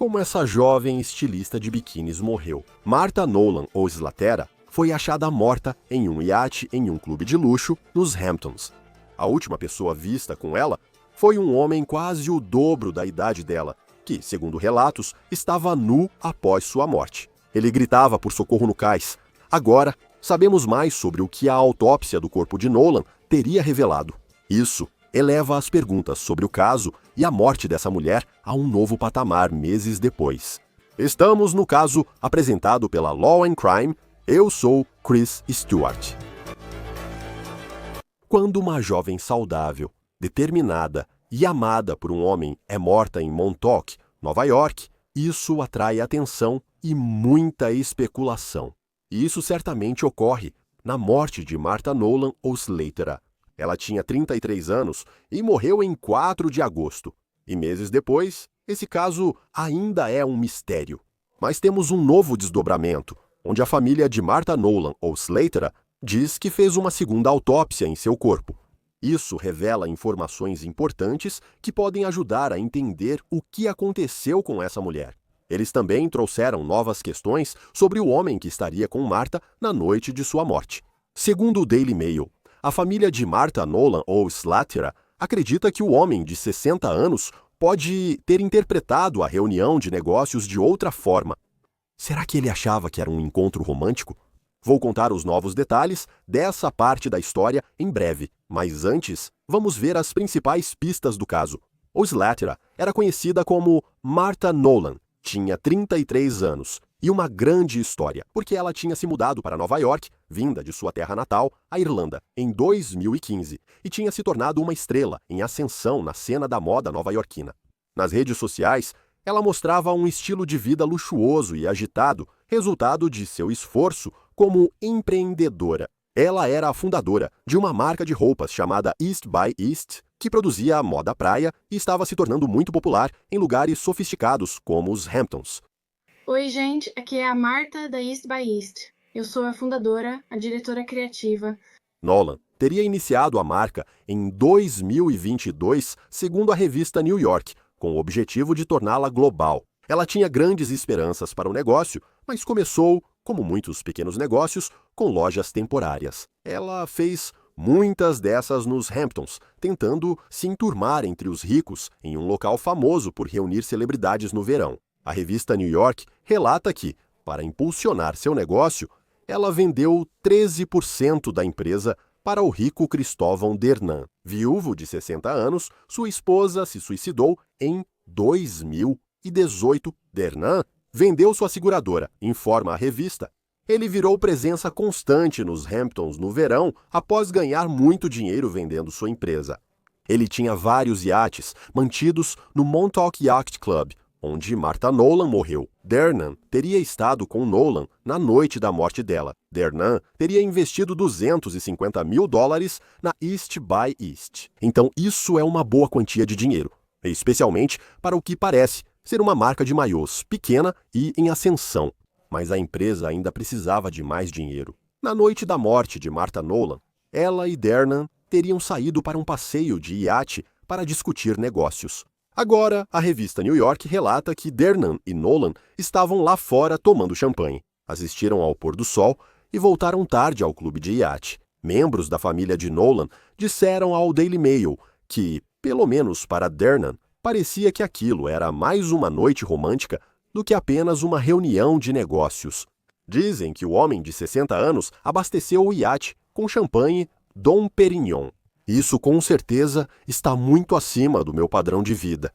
como essa jovem estilista de biquínis morreu. Martha Nolan, ou Slatera, foi achada morta em um iate em um clube de luxo nos Hamptons. A última pessoa vista com ela foi um homem quase o dobro da idade dela, que, segundo relatos, estava nu após sua morte. Ele gritava por socorro no cais. Agora, sabemos mais sobre o que a autópsia do corpo de Nolan teria revelado. Isso eleva as perguntas sobre o caso e a morte dessa mulher a um novo patamar meses depois. Estamos no caso apresentado pela Law and Crime. Eu sou Chris Stewart. Quando uma jovem saudável, determinada e amada por um homem é morta em Montauk, Nova York, isso atrai atenção e muita especulação. E isso certamente ocorre na morte de Martha Nolan ou Slatera. Ela tinha 33 anos e morreu em 4 de agosto. E meses depois, esse caso ainda é um mistério. Mas temos um novo desdobramento, onde a família de Martha Nolan ou Slatera diz que fez uma segunda autópsia em seu corpo. Isso revela informações importantes que podem ajudar a entender o que aconteceu com essa mulher. Eles também trouxeram novas questões sobre o homem que estaria com Martha na noite de sua morte. Segundo o Daily Mail, a família de Martha Nolan ou Slatera acredita que o homem de 60 anos pode ter interpretado a reunião de negócios de outra forma. Será que ele achava que era um encontro romântico? Vou contar os novos detalhes dessa parte da história em breve, mas antes, vamos ver as principais pistas do caso. O Slatera era conhecida como Martha Nolan, tinha 33 anos e uma grande história, porque ela tinha se mudado para Nova York, vinda de sua terra natal, a Irlanda, em 2015, e tinha se tornado uma estrela em ascensão na cena da moda nova-iorquina. Nas redes sociais, ela mostrava um estilo de vida luxuoso e agitado, resultado de seu esforço como empreendedora. Ela era a fundadora de uma marca de roupas chamada East by East, que produzia moda praia e estava se tornando muito popular em lugares sofisticados como os Hamptons. Oi, gente, aqui é a Martha da East by East. Eu sou a fundadora, a diretora criativa. Nolan teria iniciado a marca em 2022, segundo a revista New York, com o objetivo de torná-la global. Ela tinha grandes esperanças para o negócio, mas começou, como muitos pequenos negócios, com lojas temporárias. Ela fez muitas dessas nos Hamptons, tentando se enturmar entre os ricos em um local famoso por reunir celebridades no verão. A revista New York relata que, para impulsionar seu negócio, ela vendeu 13% da empresa para o rico Cristóvão Dernan. Viúvo de 60 anos, sua esposa se suicidou em 2018. Dernan vendeu sua seguradora, informa a revista. Ele virou presença constante nos Hamptons no verão após ganhar muito dinheiro vendendo sua empresa. Ele tinha vários iates mantidos no Montauk Yacht Club, onde Martha Nolan morreu. Dernan teria estado com Nolan na noite da morte dela. Dernan teria investido $250 mil na East by East. Então isso é uma boa quantia de dinheiro, especialmente para o que parece ser uma marca de maiôs pequena e em ascensão. Mas a empresa ainda precisava de mais dinheiro. Na noite da morte de Martha Nolan, ela e Dernan teriam saído para um passeio de iate para discutir negócios. Agora, a revista New York relata que Dernan e Nolan estavam lá fora tomando champanhe, assistiram ao pôr do sol e voltaram tarde ao clube de iate. Membros da família de Nolan disseram ao Daily Mail que, pelo menos para Dernan, parecia que aquilo era mais uma noite romântica do que apenas uma reunião de negócios. Dizem que o homem de 60 anos abasteceu o iate com champanhe Dom Perignon. Isso com certeza está muito acima do meu padrão de vida.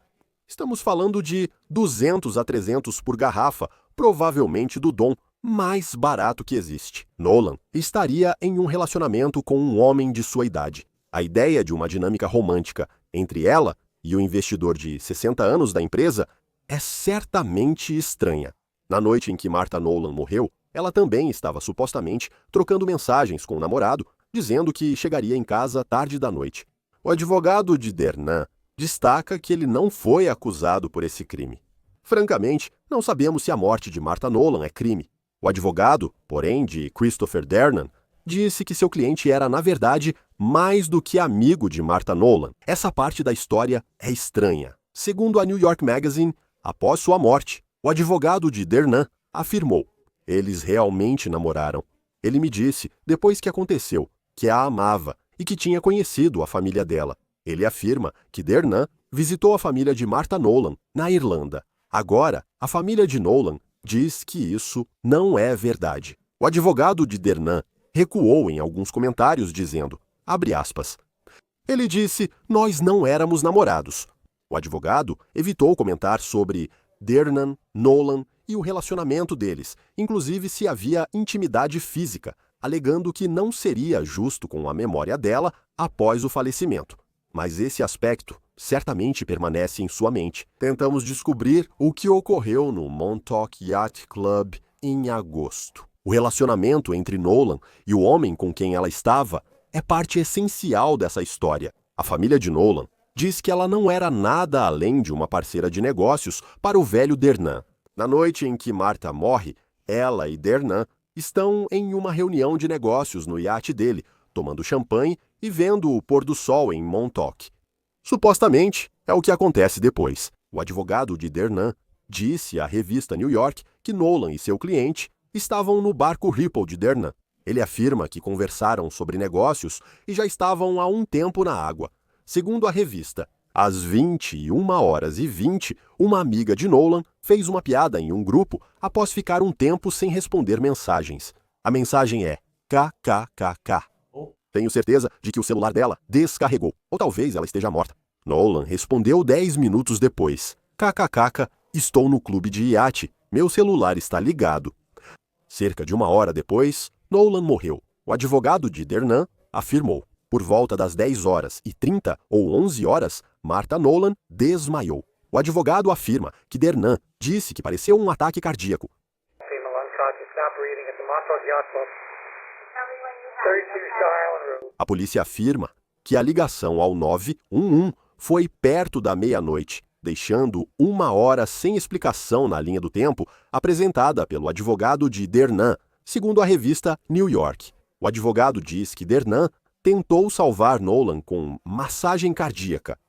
Estamos falando de 200 a 300 por garrafa, provavelmente do Dom mais barato que existe. Nolan estaria em um relacionamento com um homem de sua idade. A ideia de uma dinâmica romântica entre ela e o investidor de 60 anos da empresa é certamente estranha. Na noite em que Martha Nolan morreu, ela também estava supostamente trocando mensagens com o namorado, dizendo que chegaria em casa tarde da noite. O advogado de Dernan destaca que ele não foi acusado por esse crime. Francamente, não sabemos se a morte de Martha Nolan é crime. O advogado, porém, de Christopher Dernan, disse que seu cliente era, na verdade, mais do que amigo de Martha Nolan. Essa parte da história é estranha. Segundo a New York Magazine, após sua morte, o advogado de Dernan afirmou: eles realmente namoraram. Ele me disse, depois que aconteceu, que a amava e que tinha conhecido a família dela. Ele afirma que Dernan visitou a família de Martha Nolan, na Irlanda. Agora, a família de Nolan diz que isso não é verdade. O advogado de Dernan recuou em alguns comentários dizendo, abre aspas, ele disse, nós não éramos namorados. O advogado evitou comentar sobre Dernan, Nolan e o relacionamento deles, inclusive se havia intimidade física, alegando que não seria justo com a memória dela após o falecimento. Mas esse aspecto certamente permanece em sua mente. Tentamos descobrir o que ocorreu no Montauk Yacht Club em agosto. O relacionamento entre Nolan e o homem com quem ela estava é parte essencial dessa história. A família de Nolan diz que ela não era nada além de uma parceira de negócios para o velho Dernan. Na noite em que Martha morre, ela e Dernan estão em uma reunião de negócios no iate dele, tomando champanhe e vendo o pôr do sol em Montauk. Supostamente, é o que acontece depois. O advogado de Dernan disse à revista New York que Nolan e seu cliente estavam no barco Ripple de Dernan. Ele afirma que conversaram sobre negócios e já estavam há um tempo na água. Segundo a revista, às 21h20, uma amiga de Nolan fez uma piada em um grupo após ficar um tempo sem responder mensagens. A mensagem é kkkk. Tenho certeza de que o celular dela descarregou, ou talvez ela esteja morta. Nolan respondeu 10 minutos depois. Kkkk, estou no clube de iate. Meu celular está ligado. Cerca de 1 hora depois, Nolan morreu. O advogado de Dernan afirmou. Por volta das 10h30 ou 11h, Martha Nolan desmaiou. O advogado afirma que Dernan disse que pareceu um ataque cardíaco. A polícia afirma que a ligação ao 911 foi perto da meia-noite, deixando 1 hora sem explicação na linha do tempo apresentada pelo advogado de Dernan, segundo a revista New York. O advogado diz que Dernan tentou salvar Nolan com massagem cardíaca.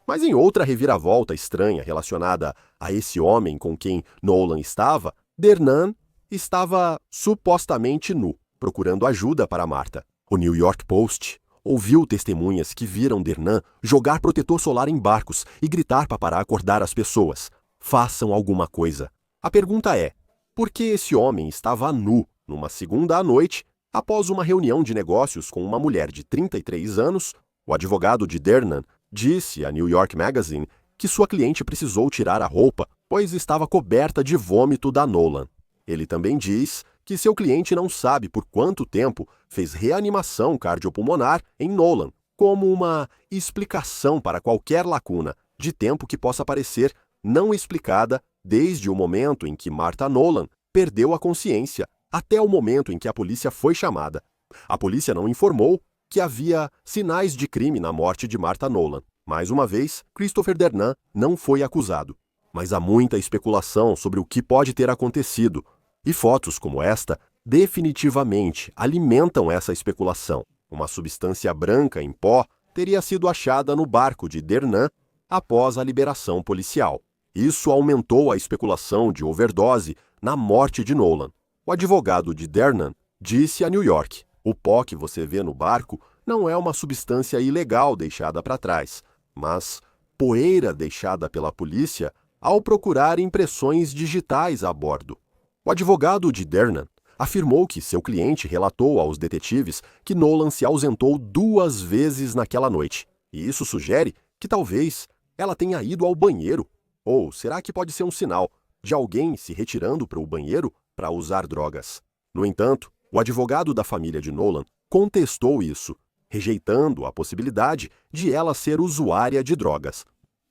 Mas em outra reviravolta estranha relacionada a esse homem com quem Nolan estava, Dernan estava supostamente nu, procurando ajuda para Martha. O New York Post ouviu testemunhas que viram Dernan jogar protetor solar em barcos e gritar para acordar as pessoas. Façam alguma coisa. A pergunta é, por que esse homem estava nu numa segunda à noite após uma reunião de negócios com uma mulher de 33 anos? O advogado de Dernan disse à New York Magazine que sua cliente precisou tirar a roupa, pois estava coberta de vômito da Nolan. Ele também diz que seu cliente não sabe por quanto tempo fez reanimação cardiopulmonar em Nolan, como uma explicação para qualquer lacuna de tempo que possa parecer não explicada desde o momento em que Martha Nolan perdeu a consciência até o momento em que a polícia foi chamada. A polícia não informou que havia sinais de crime na morte de Martha Nolan. Mais uma vez, Christopher Dernan não foi acusado. Mas há muita especulação sobre o que pode ter acontecido, e fotos como esta definitivamente alimentam essa especulação. Uma substância branca em pó teria sido achada no barco de Dernan após a liberação policial. Isso aumentou a especulação de overdose na morte de Nolan. O advogado de Dernan disse a New York: o pó que você vê no barco não é uma substância ilegal deixada para trás, mas poeira deixada pela polícia ao procurar impressões digitais a bordo. O advogado de Dernan afirmou que seu cliente relatou aos detetives que Nolan se ausentou 2 vezes naquela noite, e isso sugere que talvez ela tenha ido ao banheiro. Ou será que pode ser um sinal de alguém se retirando para o banheiro para usar drogas? No entanto, o advogado da família de Nolan contestou isso, rejeitando a possibilidade de ela ser usuária de drogas.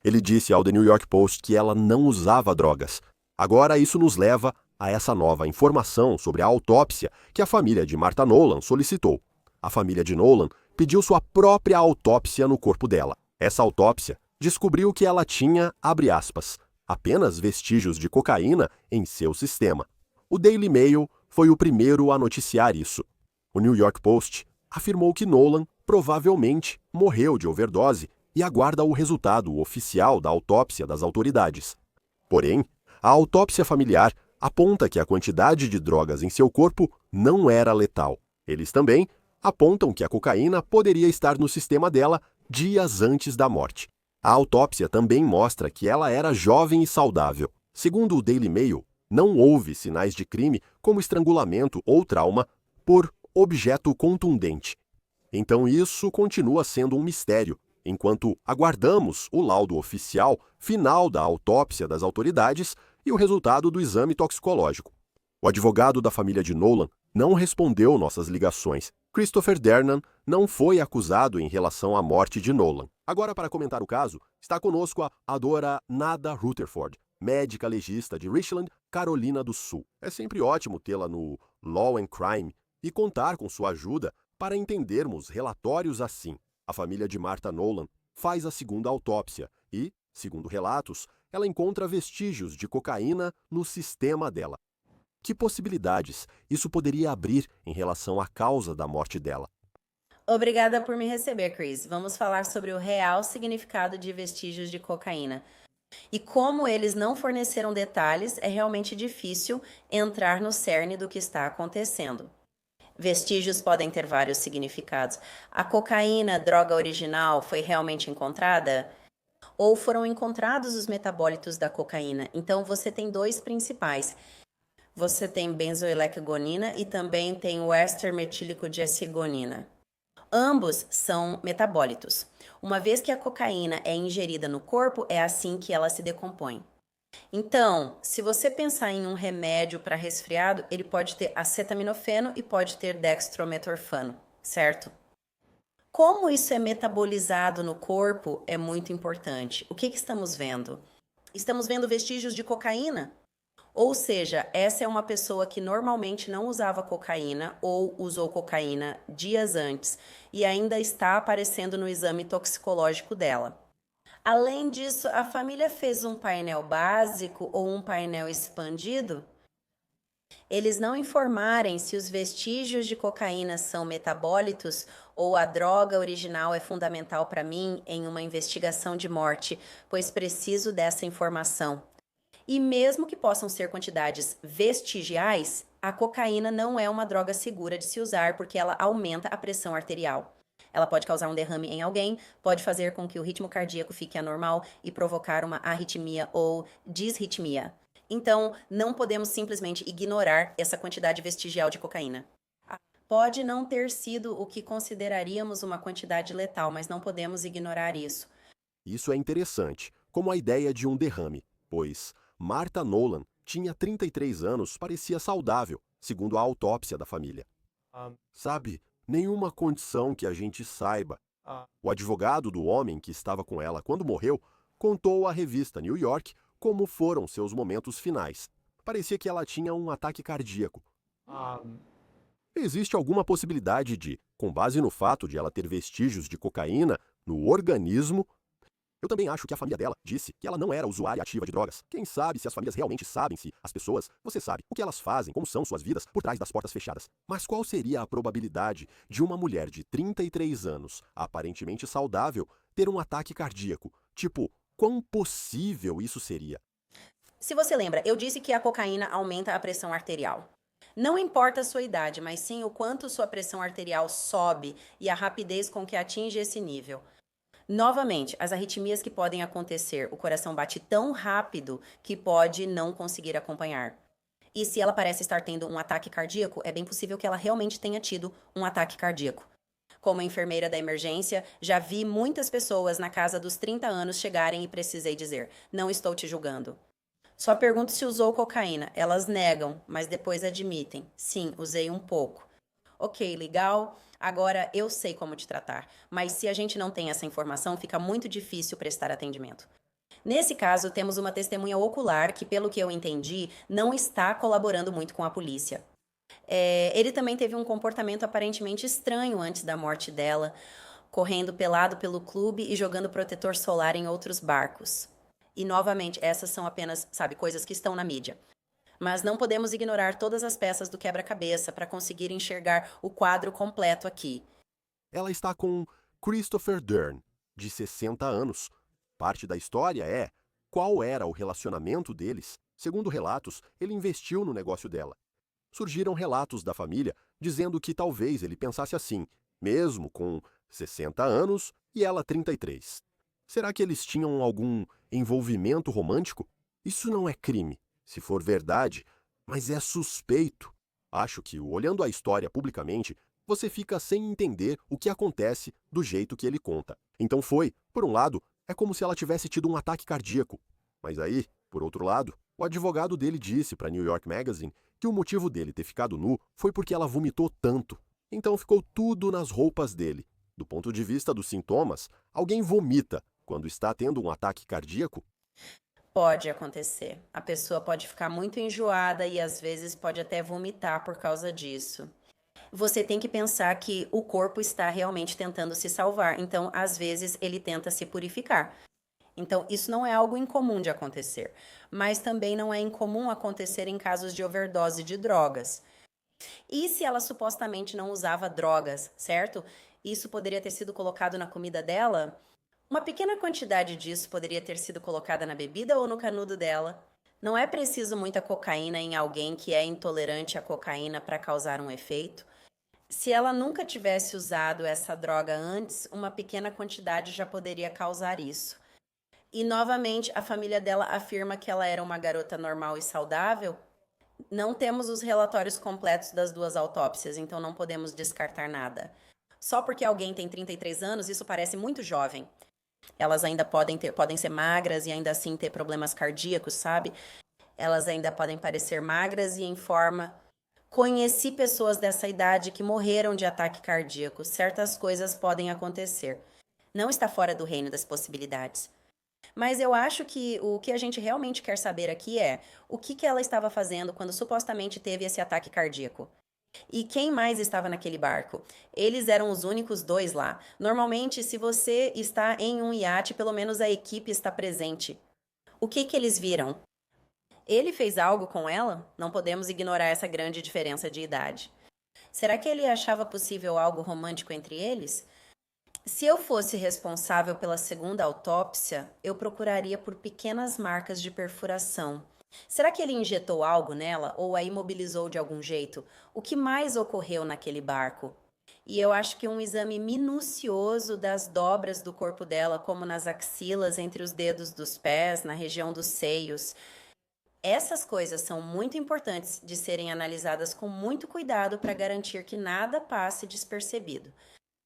Ele disse ao The New York Post que ela não usava drogas. Agora isso nos leva a essa nova informação sobre a autópsia que a família de Martha Nolan solicitou. A família de Nolan pediu sua própria autópsia no corpo dela. Essa autópsia descobriu que ela tinha, abre aspas, apenas vestígios de cocaína em seu sistema. O Daily Mail foi o primeiro a noticiar isso. O New York Post afirmou que Nolan provavelmente morreu de overdose e aguarda o resultado oficial da autópsia das autoridades. Porém, a autópsia familiar aponta que a quantidade de drogas em seu corpo não era letal. Eles também apontam que a cocaína poderia estar no sistema dela dias antes da morte. A autópsia também mostra que ela era jovem e saudável. Segundo o Daily Mail, não houve sinais de crime como estrangulamento ou trauma por objeto contundente. Então isso continua sendo um mistério, enquanto aguardamos o laudo oficial final da autópsia das autoridades e o resultado do exame toxicológico. O advogado da família de Nolan não respondeu nossas ligações. Christopher Dernan não foi acusado em relação à morte de Nolan. Agora, para comentar o caso, está conosco a Dra. Nada Rutherford, médica legista de Richland, Carolina do Sul. É sempre ótimo tê-la no Law and Crime e contar com sua ajuda para entendermos relatórios assim. A família de Martha Nolan faz a segunda autópsia e, segundo relatos, ela encontra vestígios de cocaína no sistema dela. Que possibilidades isso poderia abrir em relação à causa da morte dela? Obrigada por me receber, Chris. Vamos falar sobre o real significado de vestígios de cocaína. E como eles não forneceram detalhes, é realmente difícil entrar no cerne do que está acontecendo. Vestígios podem ter vários significados. A cocaína, droga original, foi realmente encontrada? Ou foram encontrados os metabólitos da cocaína? Então você tem dois principais. Você tem benzoilecgonina e também tem o éster metílico de acegonina. Ambos são metabólitos. Uma vez que a cocaína é ingerida no corpo, é assim que ela se decompõe. Então, se você pensar em um remédio para resfriado, ele pode ter acetaminofeno e pode ter dextrometorfano, certo? Como isso é metabolizado no corpo é muito importante. O que estamos vendo? Estamos vendo vestígios de cocaína. Ou seja, essa é uma pessoa que normalmente não usava cocaína ou usou cocaína dias antes e ainda está aparecendo no exame toxicológico dela. Além disso, a família fez um painel básico ou um painel expandido. Eles não informarem se os vestígios de cocaína são metabólitos ou a droga original é fundamental para mim em uma investigação de morte, pois preciso dessa informação. E mesmo que possam ser quantidades vestigiais, a cocaína não é uma droga segura de se usar porque ela aumenta a pressão arterial. Ela pode causar um derrame em alguém, pode fazer com que o ritmo cardíaco fique anormal e provocar uma arritmia ou disritmia. Então, não podemos simplesmente ignorar essa quantidade vestigial de cocaína. Pode não ter sido o que consideraríamos uma quantidade letal, mas não podemos ignorar isso. Isso é interessante, como a ideia de um derrame, pois Martha Nolan tinha 33 anos, parecia saudável, segundo a autópsia da família. Sabe, nenhuma condição que a gente saiba. O advogado do homem que estava com ela quando morreu contou à revista New York como foram seus momentos finais. Parecia que ela tinha um ataque cardíaco. Existe alguma possibilidade de, com base no fato de ela ter vestígios de cocaína no organismo? Eu também acho que a família dela disse que ela não era usuária ativa de drogas. Quem sabe se as famílias realmente sabem se as pessoas, você sabe, o que elas fazem, como são suas vidas por trás das portas fechadas. Mas qual seria a probabilidade de uma mulher de 33 anos, aparentemente saudável, ter um ataque cardíaco? Tipo, quão possível isso seria? Se você lembra, eu disse que a cocaína aumenta a pressão arterial. Não importa a sua idade, mas sim o quanto sua pressão arterial sobe e a rapidez com que atinge esse nível. Novamente, as arritmias que podem acontecer, o coração bate tão rápido que pode não conseguir acompanhar. E se ela parece estar tendo um ataque cardíaco, é bem possível que ela realmente tenha tido um ataque cardíaco. Como enfermeira da emergência, já vi muitas pessoas na casa dos 30 anos chegarem e precisei dizer: não estou te julgando. Só pergunto se usou cocaína. Elas negam, mas depois admitem: sim, usei um pouco. Ok, legal. Agora eu sei como te tratar, mas se a gente não tem essa informação, fica muito difícil prestar atendimento. Nesse caso, temos uma testemunha ocular que, pelo que eu entendi, não está colaborando muito com a polícia. Ele também teve um comportamento aparentemente estranho antes da morte dela, correndo pelado pelo clube e jogando protetor solar em outros barcos. E, novamente, essas são apenas, coisas que estão na mídia. Mas não podemos ignorar todas as peças do quebra-cabeça para conseguir enxergar o quadro completo aqui. Ela está com Christopher Dern, de 60 anos. Parte da história é: qual era o relacionamento deles, segundo relatos, ele investiu no negócio dela. Surgiram relatos da família dizendo que talvez ele pensasse assim, mesmo com 60 anos e ela 33. Será que eles tinham algum envolvimento romântico? Isso não é crime, se for verdade, mas é suspeito. Acho que, olhando a história publicamente, você fica sem entender o que acontece do jeito que ele conta. Então por um lado, é como se ela tivesse tido um ataque cardíaco. Mas aí, por outro lado, o advogado dele disse para New York Magazine que o motivo dele ter ficado nu foi porque ela vomitou tanto. Então ficou tudo nas roupas dele. Do ponto de vista dos sintomas, alguém vomita quando está tendo um ataque cardíaco? Pode acontecer. A pessoa pode ficar muito enjoada e às vezes pode até vomitar por causa disso. Você tem que pensar que o corpo está realmente tentando se salvar, então às vezes ele tenta se purificar. Então, isso não é algo incomum de acontecer, mas também não é incomum acontecer em casos de overdose de drogas. E se ela supostamente não usava drogas, certo? Isso poderia ter sido colocado na comida dela? Uma pequena quantidade disso poderia ter sido colocada na bebida ou no canudo dela. Não é preciso muita cocaína em alguém que é intolerante à cocaína para causar um efeito. Se ela nunca tivesse usado essa droga antes, uma pequena quantidade já poderia causar isso. E novamente a família dela afirma que ela era uma garota normal e saudável. Não temos os relatórios completos das duas autópsias, então não podemos descartar nada. Só porque alguém tem 33 anos, isso parece muito jovem. Elas ainda podem ser magras e ainda assim ter problemas cardíacos, sabe? Elas ainda podem parecer magras e em forma. Conheci pessoas dessa idade que morreram de ataque cardíaco. Certas coisas podem acontecer. Não está fora do reino das possibilidades. Mas eu acho que o que a gente realmente quer saber aqui é o que ela estava fazendo quando supostamente teve esse ataque cardíaco. E quem mais estava naquele barco? Eles eram os únicos dois lá. Normalmente, se você está em um iate, pelo menos a equipe está presente. O que eles viram? Ele fez algo com ela? Não podemos ignorar essa grande diferença de idade. Será que ele achava possível algo romântico entre eles? Se eu fosse responsável pela segunda autópsia, eu procuraria por pequenas marcas de perfuração. Será que ele injetou algo nela ou a imobilizou de algum jeito? O que mais ocorreu naquele barco? E eu acho que um exame minucioso das dobras do corpo dela, como nas axilas, entre os dedos dos pés, na região dos seios. Essas coisas são muito importantes de serem analisadas com muito cuidado para garantir que nada passe despercebido.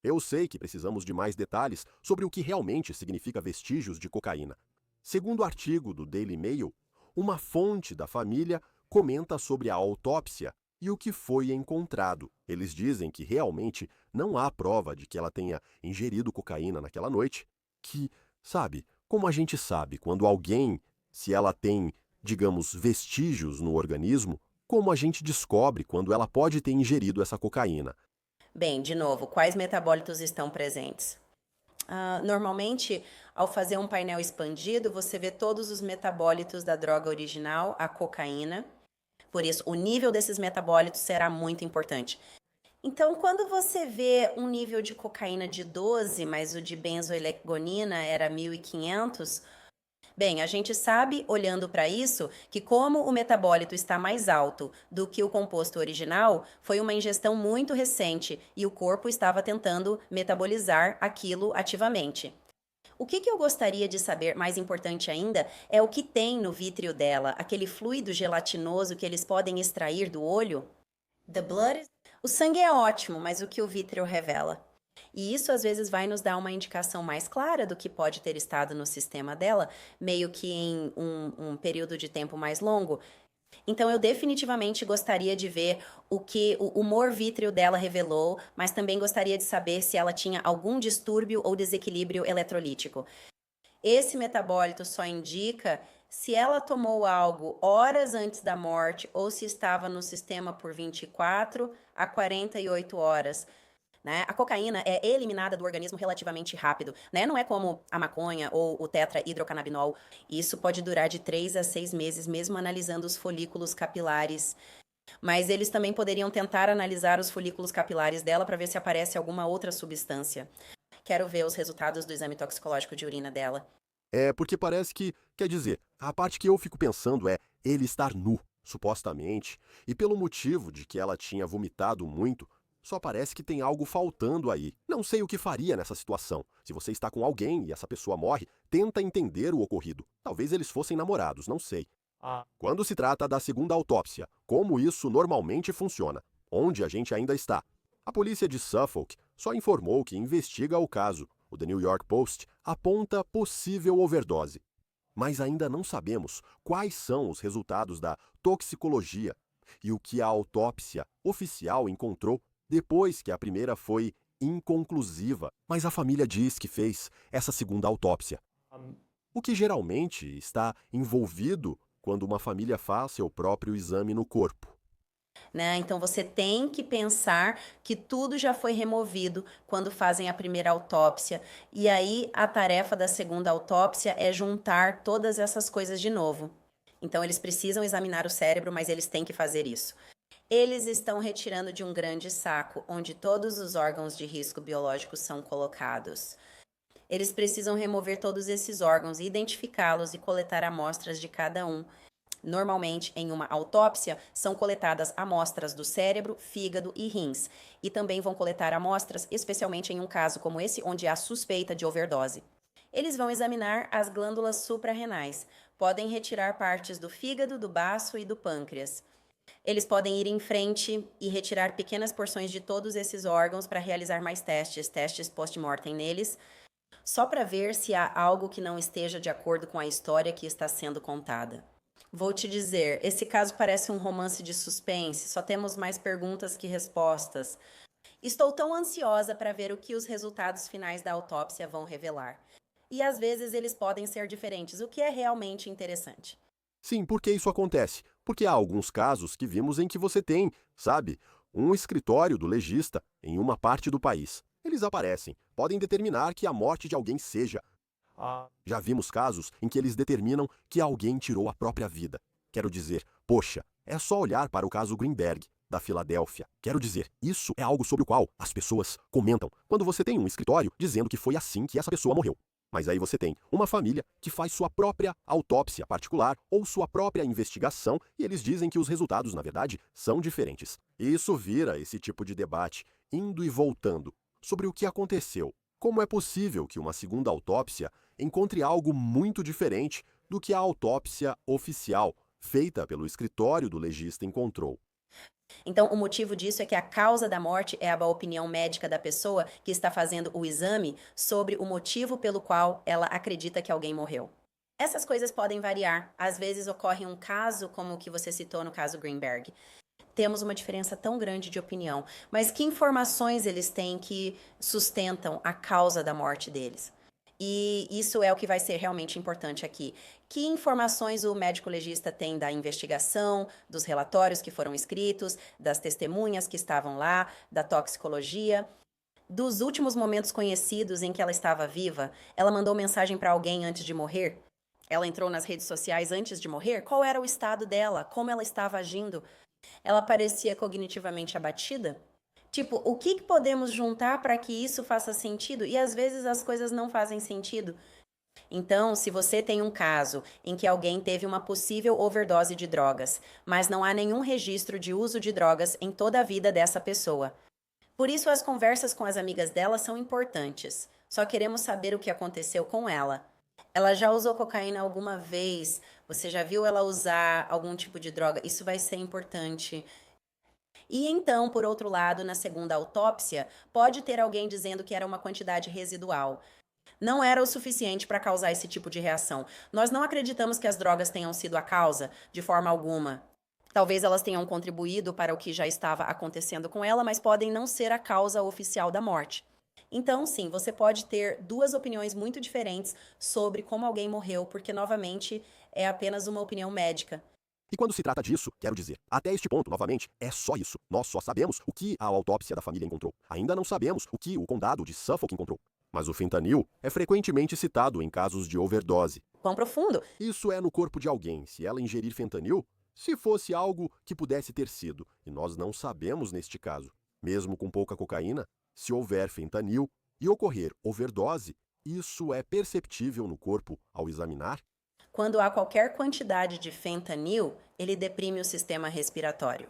Eu sei que precisamos de mais detalhes sobre o que realmente significa vestígios de cocaína. Segundo o artigo do Daily Mail, uma fonte da família comenta sobre a autópsia e o que foi encontrado. Eles dizem que realmente não há prova de que ela tenha ingerido cocaína naquela noite, que, sabe, como a gente sabe quando alguém, se ela tem, digamos, vestígios no organismo, como a gente descobre quando ela pode ter ingerido essa cocaína. Bem, de novo, quais metabólitos estão presentes? Normalmente, ao fazer um painel expandido, você vê todos os metabólitos da droga original, a cocaína. Por isso, o nível desses metabólitos será muito importante. Então, quando você vê um nível de cocaína de 12, mas o de benzoilegonina era 1.500, bem, a gente sabe, olhando para isso, que como o metabólito está mais alto do que o composto original, foi uma ingestão muito recente e o corpo estava tentando metabolizar aquilo ativamente. O que eu gostaria de saber, mais importante ainda, é o que tem no vítreo dela, aquele fluido gelatinoso que eles podem extrair do olho. O sangue é ótimo, mas o que o vítreo revela? E isso às vezes vai nos dar uma indicação mais clara do que pode ter estado no sistema dela, meio que em um período de tempo mais longo. Então eu definitivamente gostaria de ver o que o humor vítreo dela revelou, mas também gostaria de saber se ela tinha algum distúrbio ou desequilíbrio eletrolítico. Esse metabólito só indica se ela tomou algo horas antes da morte ou se estava no sistema por 24 a 48 horas. Né? A cocaína é eliminada do organismo relativamente rápido, né? Não é como a maconha ou o tetrahidrocannabinol. Isso pode durar de 3 a 6 meses, mesmo analisando os folículos capilares. Mas eles também poderiam tentar analisar os folículos capilares dela para ver se aparece alguma outra substância. Quero ver os resultados do exame toxicológico de urina dela. É porque parece que, quer dizer, a parte que eu fico pensando é ele estar nu, supostamente, e pelo motivo de que ela tinha vomitado muito, só parece que tem algo faltando aí. Não sei o que faria nessa situação. Se você está com alguém e essa pessoa morre, tenta entender o ocorrido. Talvez eles fossem namorados, não sei. Quando se trata da segunda autópsia, como isso normalmente funciona? Onde a gente ainda está? A polícia de Suffolk só informou que investiga o caso. O The New York Post aponta possível overdose. Mas ainda não sabemos quais são os resultados da toxicologia e o que a autópsia oficial encontrou depois que a primeira foi inconclusiva. Mas a família diz que fez essa segunda autópsia. O que geralmente está envolvido quando uma família faz seu próprio exame no corpo. Né? Então você tem que pensar que tudo já foi removido quando fazem a primeira autópsia. E aí a tarefa da segunda autópsia é juntar todas essas coisas de novo. Então eles precisam examinar o cérebro, mas eles têm que fazer isso. Eles estão retirando de um grande saco, onde todos os órgãos de risco biológico são colocados. Eles precisam remover todos esses órgãos, identificá-los e coletar amostras de cada um. Normalmente, em uma autópsia, são coletadas amostras do cérebro, fígado e rins. E também vão coletar amostras, especialmente em um caso como esse, onde há suspeita de overdose. Eles vão examinar as glândulas suprarrenais. Podem retirar partes do fígado, do baço e do pâncreas. Eles podem ir em frente e retirar pequenas porções de todos esses órgãos para realizar mais testes post-mortem neles, só para ver se há algo que não esteja de acordo com a história que está sendo contada. Vou te dizer, esse caso parece um romance de suspense, só temos mais perguntas que respostas. Estou tão ansiosa para ver o que os resultados finais da autópsia vão revelar. E às vezes eles podem ser diferentes, o que é realmente interessante. Sim, por que isso acontece? Porque há alguns casos que vimos em que você tem, sabe, um escritório do legista em uma parte do país. Eles aparecem, podem determinar que a morte de alguém seja. Já vimos casos em que eles determinam que alguém tirou a própria vida. Quero dizer, poxa, é só olhar para o caso Greenberg, da Filadélfia. Quero dizer, isso é algo sobre o qual as pessoas comentam quando você tem um escritório dizendo que foi assim que essa pessoa morreu. Mas aí você tem uma família que faz sua própria autópsia particular ou sua própria investigação e eles dizem que os resultados, na verdade, são diferentes. Isso vira esse tipo de debate, indo e voltando, sobre o que aconteceu. Como é possível que uma segunda autópsia encontre algo muito diferente do que a autópsia oficial, feita pelo escritório do legista, encontrou? Então, o motivo disso é que a causa da morte é a opinião médica da pessoa que está fazendo o exame sobre o motivo pelo qual ela acredita que alguém morreu. Essas coisas podem variar. Às vezes ocorre um caso como o que você citou no caso Greenberg. Temos uma diferença tão grande de opinião, mas que informações eles têm que sustentam a causa da morte deles? E isso é o que vai ser realmente importante aqui. Que informações o médico legista tem da investigação, dos relatórios que foram escritos, das testemunhas que estavam lá, da toxicologia, dos últimos momentos conhecidos em que ela estava viva? Ela mandou mensagem para alguém antes de morrer? Ela entrou nas redes sociais antes de morrer? Qual era o estado dela? Como ela estava agindo? Ela parecia cognitivamente abatida? Tipo, o que podemos juntar para que isso faça sentido? E às vezes as coisas não fazem sentido. Então, se você tem um caso em que alguém teve uma possível overdose de drogas, mas não há nenhum registro de uso de drogas em toda a vida dessa pessoa. Por isso, as conversas com as amigas dela são importantes. Só queremos saber o que aconteceu com ela. Ela já usou cocaína alguma vez? Você já viu ela usar algum tipo de droga? Isso vai ser importante. E então, por outro lado, na segunda autópsia, pode ter alguém dizendo que era uma quantidade residual. Não era o suficiente para causar esse tipo de reação. Nós não acreditamos que as drogas tenham sido a causa, de forma alguma. Talvez elas tenham contribuído para o que já estava acontecendo com ela, mas podem não ser a causa oficial da morte. Então, sim, você pode ter duas opiniões muito diferentes sobre como alguém morreu, porque, novamente, é apenas uma opinião médica. E quando se trata disso, quero dizer, até este ponto, novamente, é só isso. Nós só sabemos o que a autópsia da família encontrou. Ainda não sabemos o que o condado de Suffolk encontrou. Mas o fentanil é frequentemente citado em casos de overdose. Quão profundo? Isso é no corpo de alguém. Se ela ingerir fentanil, se fosse algo que pudesse ter sido, e nós não sabemos neste caso. Mesmo com pouca cocaína, se houver fentanil e ocorrer overdose, Isso é perceptível no corpo ao examinar? Quando há qualquer quantidade de fentanil, ele deprime o sistema respiratório.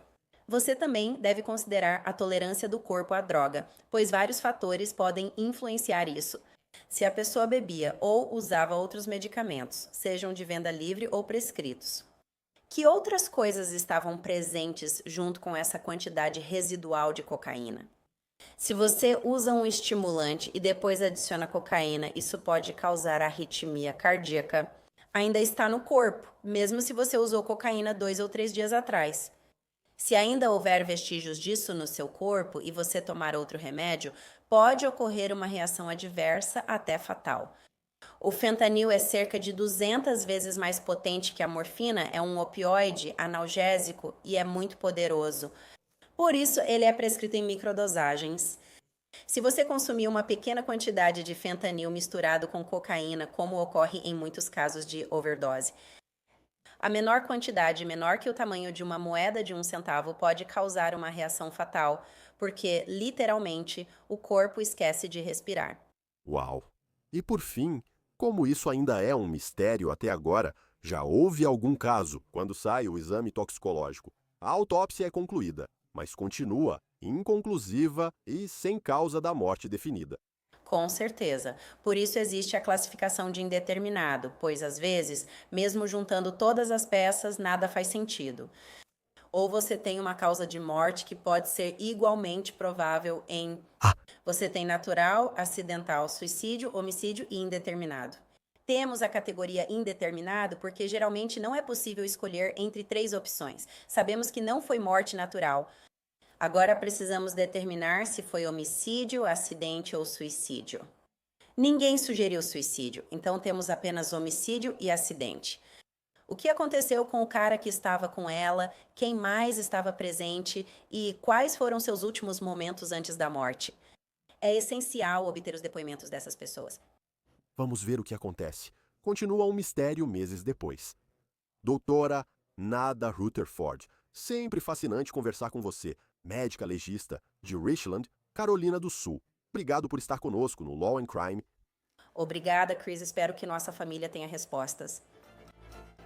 Você também deve considerar a tolerância do corpo à droga, pois vários fatores podem influenciar isso. Se a pessoa bebia ou usava outros medicamentos, sejam de venda livre ou prescritos. Que outras coisas estavam presentes junto com essa quantidade residual de cocaína? Se você usa um estimulante e depois adiciona cocaína, isso pode causar arritmia cardíaca. Ainda está no corpo, mesmo se você usou cocaína 2 ou 3 dias atrás. Se ainda houver vestígios disso no seu corpo e você tomar outro remédio, pode ocorrer uma reação adversa até fatal. O fentanil é cerca de 200 vezes mais potente que a morfina, é um opioide analgésico e é muito poderoso. Por isso, ele é prescrito em microdosagens. Se você consumir uma pequena quantidade de fentanil misturado com cocaína, como ocorre em muitos casos de overdose, a menor quantidade, menor que o tamanho de uma moeda de 1 centavo, pode causar uma reação fatal, porque, literalmente, o corpo esquece de respirar. Uau! E por fim, como isso ainda é um mistério até agora, já houve algum caso quando sai o exame toxicológico. A autópsia é concluída, mas continua inconclusiva e sem causa da morte definida. Com certeza. Por isso existe a classificação de indeterminado, pois às vezes, mesmo juntando todas as peças, nada faz sentido. Ou você tem uma causa de morte que pode ser igualmente provável em... Você tem natural, acidental, suicídio, homicídio e indeterminado. Temos a categoria indeterminado porque geralmente não é possível escolher entre 3 opções. Sabemos que não foi morte natural. Agora precisamos determinar se foi homicídio, acidente ou suicídio. Ninguém sugeriu suicídio, então temos apenas homicídio e acidente. O que aconteceu com o cara que estava com ela, quem mais estava presente e quais foram seus últimos momentos antes da morte? É essencial obter os depoimentos dessas pessoas. Vamos ver o que acontece. Continua um mistério meses depois. Doutora Nada Rutherford, sempre fascinante conversar com você. Médica legista de Richland, Carolina do Sul. Obrigado por estar conosco no Law and Crime. Obrigada, Chris. Espero que nossa família tenha respostas.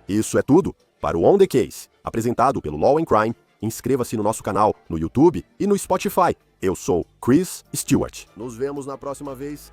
Isso é tudo para o On The Case, apresentado pelo Law and Crime. Inscreva-se no nosso canal no YouTube e no Spotify. Eu sou Chris Stewart. Nos vemos na próxima vez.